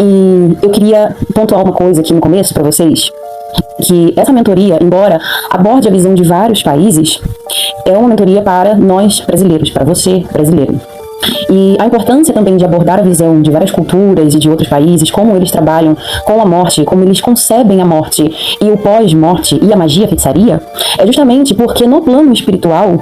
E eu queria pontuar uma coisa aqui no começo para vocês, que essa mentoria, embora aborde a visão de vários países, é uma mentoria para nós brasileiros, para você brasileiro. E a importância também de abordar a visão de várias culturas e de outros países, como eles trabalham com a morte, como eles concebem a morte e o pós-morte e a magia, a feitiçaria, é justamente porque no plano espiritual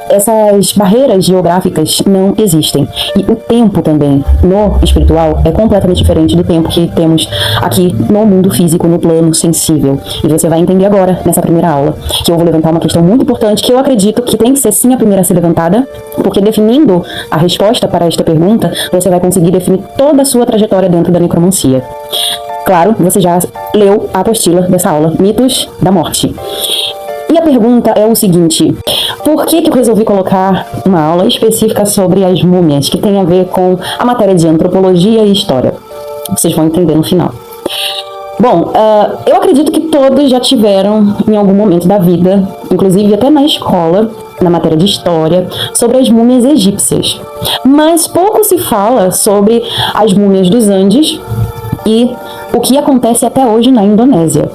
essas barreiras geográficas não existem. E o tempo também no espiritual é completamente diferente do tempo que temos aqui no mundo físico, no plano sensível. E você vai entender agora, nessa primeira aula, que eu vou levantar uma questão muito importante, que eu acredito que tem que ser sim a primeira a ser levantada, porque definindo a resposta para esta pergunta, você vai conseguir definir toda a sua trajetória dentro da necromancia. Claro, você já leu a apostila dessa aula, Mitos da Morte. E a pergunta é o seguinte: por que eu resolvi colocar uma aula específica sobre as múmias, que tem a ver com a matéria de antropologia e história? Vocês vão entender no final. Bom, eu acredito que todos já tiveram, em algum momento da vida, inclusive até na escola, na matéria de história, sobre as múmias egípcias. Mas pouco se fala sobre as múmias dos Andes e o que acontece até hoje na Indonésia.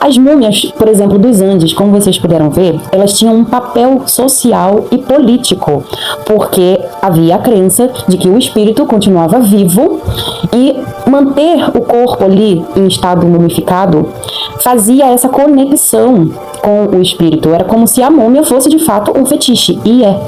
As múmias, por exemplo, dos Andes, como vocês puderam ver, elas tinham um papel social e político, porque havia a crença de que o espírito continuava vivo e manter o corpo ali em estado mumificado fazia essa conexão com o espírito. Era como se a múmia fosse de fato um fetiche, e é,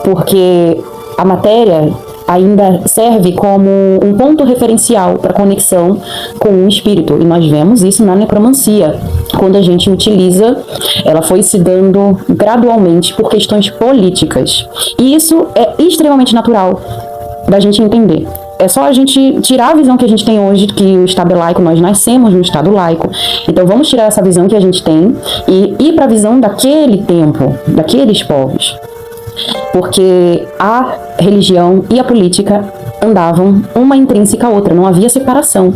porque a matéria ainda serve como um ponto referencial para conexão com o espírito. E nós vemos isso na necromancia. Quando a gente utiliza, ela foi se dando gradualmente por questões políticas. E isso é extremamente natural da gente entender. É só a gente tirar a visão que a gente tem hoje, que o Estado é laico, nós nascemos no Estado laico. Então vamos tirar essa visão que a gente tem e ir para a visão daquele tempo, daqueles povos. Porque a religião e a política andavam uma intrínseca à outra, não havia separação.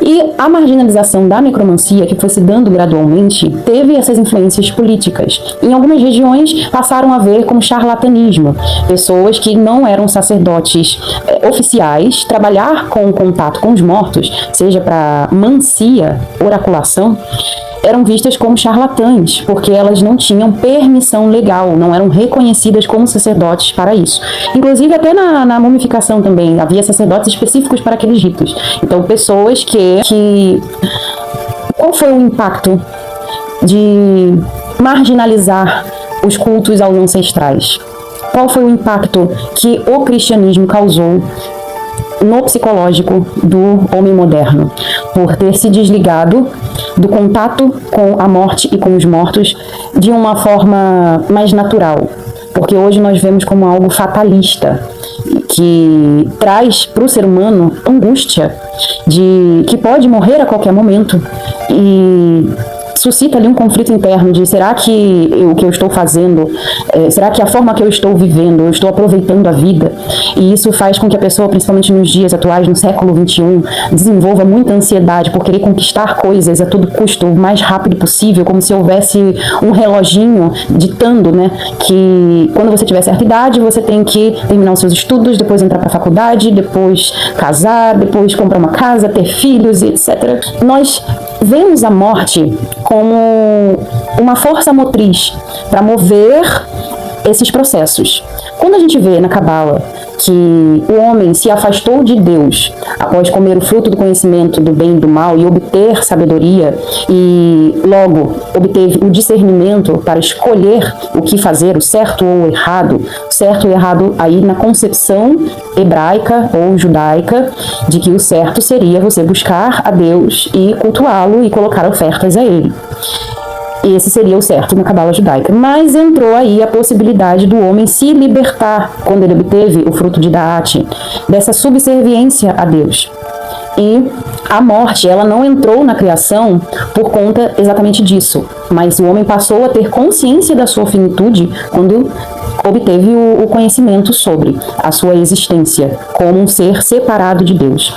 E a marginalização da necromancia, que foi se dando gradualmente, teve essas influências políticas. Em algumas regiões passaram a ver como charlatanismo. Pessoas que não eram sacerdotes oficiais, trabalhar com o contato com os mortos, seja para mancia, oraculação, eram vistas como charlatãs, porque elas não tinham permissão legal, não eram reconhecidas como sacerdotes para isso. Inclusive, até na mumificação também, havia sacerdotes específicos para aqueles ritos. Então, pessoas que... Qual foi o impacto de marginalizar os cultos aos ancestrais? Qual foi o impacto que o cristianismo causou no psicológico do homem moderno, por ter se desligado do contato com a morte e com os mortos de uma forma mais natural? Porque hoje nós vemos como algo fatalista, que traz para o ser humano angústia de que pode morrer a qualquer momento e suscita ali um conflito interno de será que o que eu estou fazendo, será que a forma que eu estou vivendo, eu estou aproveitando a vida? E isso faz com que a pessoa, principalmente nos dias atuais, no século XXI, desenvolva muita ansiedade por querer conquistar coisas a todo custo, o mais rápido possível, como se houvesse um reloginho ditando, né, que quando você tiver certa idade, você tem que terminar os seus estudos, depois entrar para a faculdade, depois casar, depois comprar uma casa, ter filhos, etc. Nós vemos a morte como uma força motriz para mover esses processos. Quando a gente vê na Cabala que o homem se afastou de Deus após comer o fruto do conhecimento do bem e do mal e obter sabedoria e logo obteve o discernimento para escolher o que fazer, o certo ou o errado, certo ou errado aí na concepção hebraica ou judaica de que o certo seria você buscar a Deus e cultuá-lo e colocar ofertas a ele. Esse seria o certo na cabala judaica. Mas entrou aí a possibilidade do homem se libertar quando ele obteve o fruto de Daat, dessa subserviência a Deus. E a morte, ela não entrou na criação por conta exatamente disso, mas o homem passou a ter consciência da sua finitude quando obteve o conhecimento sobre a sua existência como um ser separado de Deus.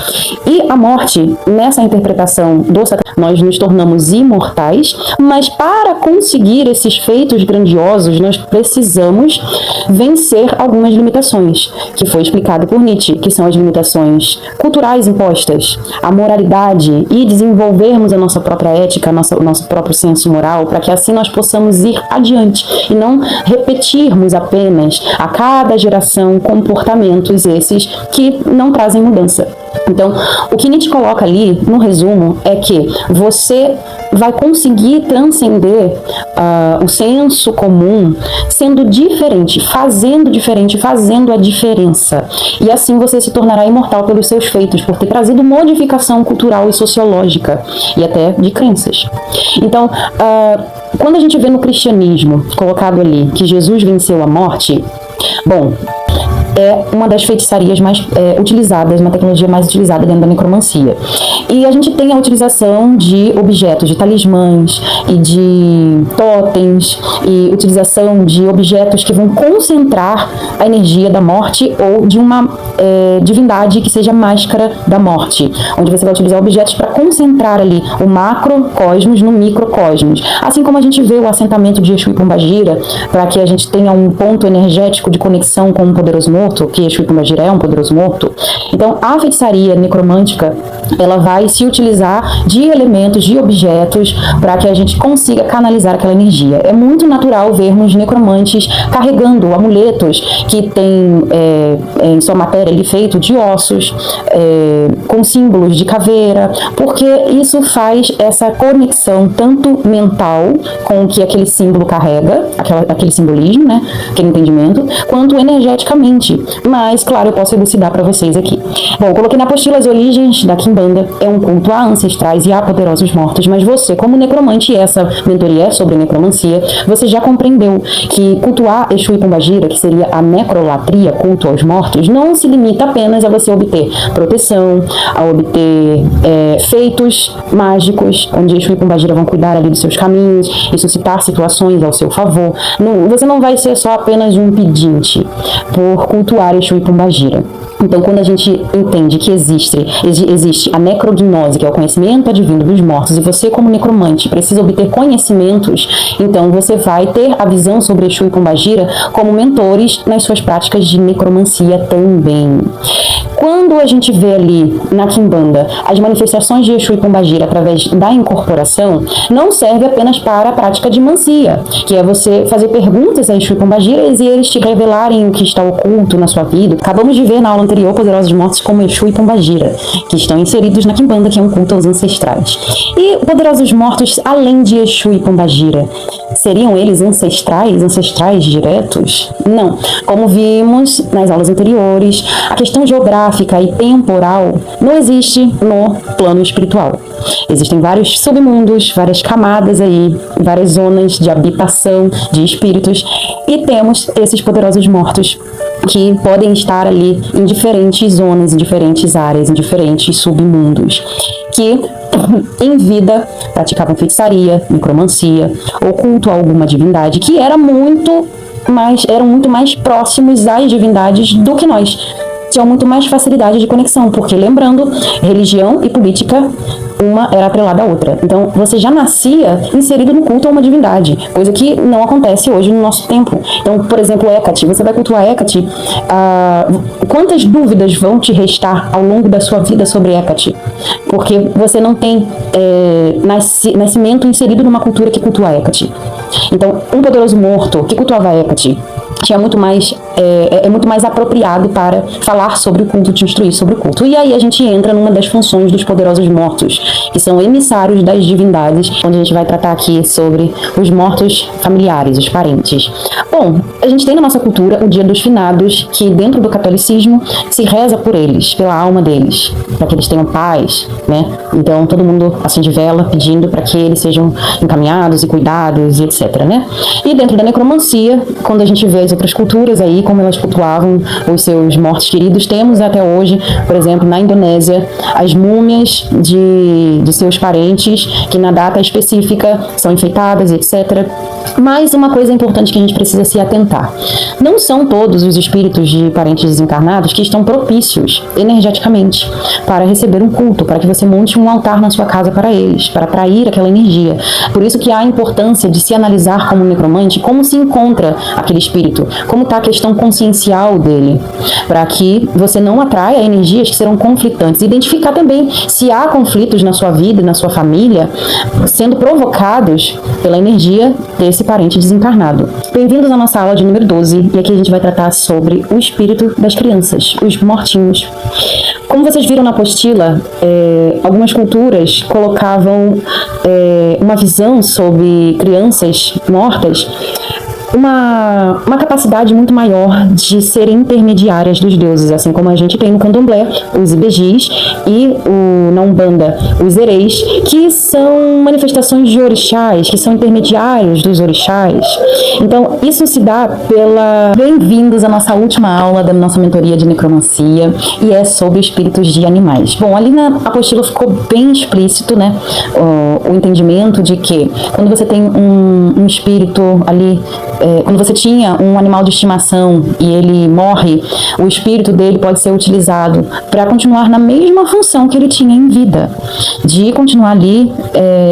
E a morte, nessa interpretação do Satanás, nós nos tornamos imortais, mas para conseguir esses feitos grandiosos, nós precisamos vencer algumas limitações, que foi explicado por Nietzsche, que são as limitações culturais impostas, a moralidade e desenvolvermos a nossa própria ética, o nosso próprio senso moral, para que assim nós possamos ir adiante e não repetirmos apenas a cada geração comportamentos esses que não trazem mudança. Então, o que Nietzsche coloca ali, no resumo, é que você vai conseguir transcender o senso comum sendo diferente, fazendo a diferença. E assim você se tornará imortal pelos seus feitos, por ter trazido modificação cultural e sociológica, e até de crenças. Então, quando a gente vê no cristianismo, colocado ali, que Jesus venceu a morte, bom, é uma das feitiçarias mais utilizadas, uma tecnologia mais utilizada dentro da necromancia. E a gente tem a utilização de objetos, de talismãs e de totens, e utilização de objetos que vão concentrar a energia da morte ou de uma divindade que seja máscara da morte, onde você vai utilizar objetos para concentrar ali o macrocosmos no microcosmos. Assim como a gente vê o assentamento de Exu e Pombagira, para que a gente tenha um ponto energético de conexão com um poderoso morto, que Exu e Pombagira é um poderoso morto. Então, a feitiçaria necromântica, ela vai se utilizar de elementos, de objetos, para que a gente consiga canalizar aquela energia. É muito natural vermos necromantes carregando amuletos que têm em sua matéria ali feito de ossos, com símbolos de caveira, porque isso faz essa conexão tanto mental com o que aquele símbolo carrega, aquele simbolismo, né, aquele entendimento, quanto energeticamente. Mas, claro, eu posso elucidar para vocês aqui. Bom, eu coloquei na apostila as origens da Quimbanda. É um culto a ancestrais e a poderosos mortos, mas você, como necromante, e essa mentoria é sobre necromancia, você já compreendeu que cultuar Exu e Pombagira, que seria a necrolatria, culto aos mortos, não se limita apenas a você obter proteção, a obter feitos mágicos, onde Exu e Pombagira vão cuidar ali dos seus caminhos e suscitar situações ao seu favor. Você não vai ser só apenas um pedinte por cultuar Exu e Pombagira. Então, quando a gente entende que existe a necrognose, que é o conhecimento advindo dos mortos, e você, como necromante, precisa obter conhecimentos, então você vai ter a visão sobre Exu e Pombagira como mentores nas suas práticas de necromancia também. Quando a gente vê ali na Quimbanda as manifestações de Exu e Pombagira através da incorporação, não serve apenas para a prática de mancia, que é você fazer perguntas a Exu e Pombagira e eles te revelarem o que está oculto na sua vida. Acabamos de ver na aula anterior Poderosos Mortos como Exu e Pombagira, que estão inseridos na Quimbanda, que é um culto aos ancestrais. E Poderosos Mortos, além de Exu e Pombagira, seriam eles ancestrais diretos? Não. Como vimos nas aulas anteriores, a questão geográfica e temporal não existe no plano espiritual. Existem vários submundos, várias camadas aí, várias zonas de habitação de espíritos, e temos esses poderosos mortos que podem estar ali em diferentes zonas, em diferentes áreas, em diferentes submundos, que em vida praticavam feitiçaria, necromancia ou culto a alguma divindade, que eram muito mais próximos às divindades do que nós. Tinham muito mais facilidade de conexão, porque, lembrando, religião e política, uma era atrelada à outra. Então, você já nascia inserido no culto a uma divindade, coisa que não acontece hoje no nosso tempo. Então, por exemplo, Hecate, você vai cultuar Hecate, quantas dúvidas vão te restar ao longo da sua vida sobre Hecate? Porque você não tem nascimento inserido numa cultura que cultua Hecate. Então, um poderoso morto que cultuava Hecate tinha muito mais apropriado para falar sobre o culto, te instruir sobre o culto. E aí a gente entra numa das funções dos poderosos mortos, que são emissários das divindades, onde a gente vai tratar aqui sobre os mortos familiares, os parentes. Bom, a gente tem na nossa cultura o Dia dos Finados, que dentro do catolicismo se reza por eles, pela alma deles, para que eles tenham paz, né? Então todo mundo acende vela pedindo para que eles sejam encaminhados e cuidados e etc, né? E dentro da necromancia, quando a gente vê as outras culturas aí, como elas cultuavam os seus mortos queridos, temos até hoje, por exemplo, na Indonésia, as múmias de seus parentes, que na data específica são enfeitadas, etc. Mas uma coisa importante que a gente precisa se atentar: não são todos os espíritos de parentes desencarnados que estão propícios energeticamente para receber um culto, para que você monte um altar na sua casa para eles, para atrair aquela energia. Por isso que há a importância de se analisar como necromante como se encontra aquele espírito, como está a questão consciencial dele, para que você não atraia energias que serão conflitantes. Identificar também se há conflitos na sua vida e na sua família sendo provocados pela energia desse parente desencarnado. Bem-vindos à nossa aula de número 12, e aqui a gente vai tratar sobre o espírito das crianças, os mortinhos. Como vocês viram na apostila, algumas culturas colocavam uma visão sobre crianças mortas, uma capacidade muito maior de serem intermediárias dos deuses, assim como a gente tem no candomblé, os ibejis, e na Umbanda, os ereis, que são manifestações de orixás, que são intermediários dos orixás. Então, isso se dá pela... Bem-vindos à nossa última aula da nossa mentoria de necromancia, e é sobre espíritos de animais. Bom, ali na apostila ficou bem explícito, né, o entendimento de que quando você tem um espírito ali, quando você tinha um animal de estimação e ele morre, o espírito dele pode ser utilizado para continuar na mesma função que ele tinha em vida, de continuar ali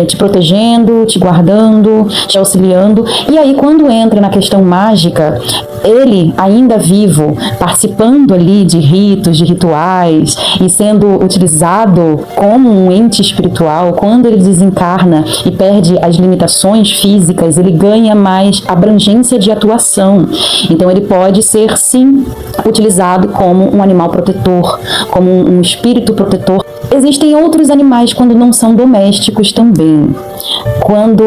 te protegendo, te guardando, te auxiliando. E aí, quando entra na questão mágica, ele ainda vivo, participando ali de ritos, de rituais e sendo utilizado como um ente espiritual, quando ele desencarna e perde as limitações físicas, ele ganha mais abrangência de atuação. Então ele pode ser, sim, utilizado como um animal protetor, como um espírito protetor. Existem outros animais quando não são domésticos também. Quando